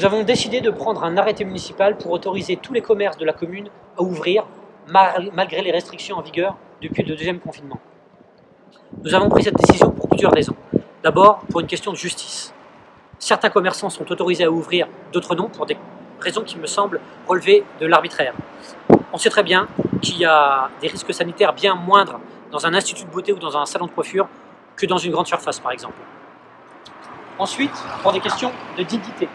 nous avons décidé de prendre un arrêté municipal pour autoriser tous les commerces de la commune à ouvrir malgré les restrictions en vigueur depuis le deuxième confinement. Nous avons pris cette décision pour plusieurs raisons. D'abord, pour une question de justice. Certains commerçants sont autorisés à ouvrir, d'autres non, pour des raisons qui me semblent relever de l'arbitraire. On sait très bien qu'il y a des risques sanitaires bien moindres dans un institut de beauté ou dans un salon de coiffure que dans une grande surface, par exemple. Ensuite, pour des questions de dignité.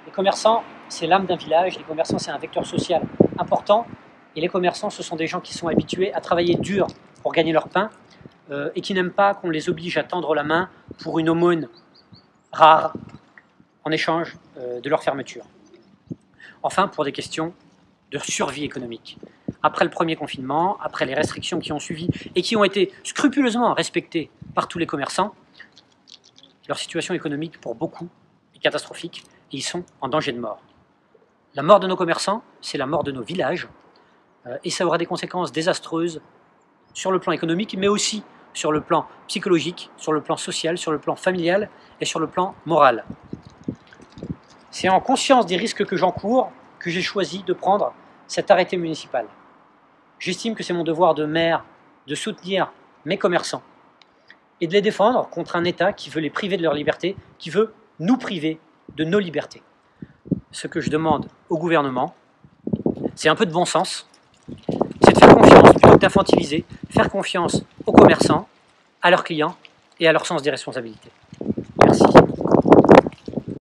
Les commerçants, c'est l'âme d'un village, les commerçants, c'est un vecteur social important, et les commerçants, ce sont des gens qui sont habitués à travailler dur pour gagner leur pain, et qui n'aiment pas qu'on les oblige à tendre la main pour une aumône rare en échange de leur fermeture. Enfin, pour des questions de survie économique. Après le premier confinement, après les restrictions qui ont suivi et qui ont été scrupuleusement respectées par tous les commerçants, leur situation économique pour beaucoup est catastrophique et ils sont en danger de mort. La mort de nos commerçants, c'est la mort de nos villages et ça aura des conséquences désastreuses sur le plan économique, mais aussi sur le plan psychologique, sur le plan social, sur le plan familial et sur le plan moral. C'est en conscience des risques que j'encours que j'ai choisi de prendre cet arrêté municipal. J'estime que c'est mon devoir de maire de soutenir mes commerçants et de les défendre contre un État qui veut les priver de leur liberté, qui veut nous priver de nos libertés. Ce que je demande au gouvernement, c'est un peu de bon sens, c'est de faire confiance plutôt que d'infantiliser, faire confiance aux commerçants, à leurs clients et à leur sens des responsabilités.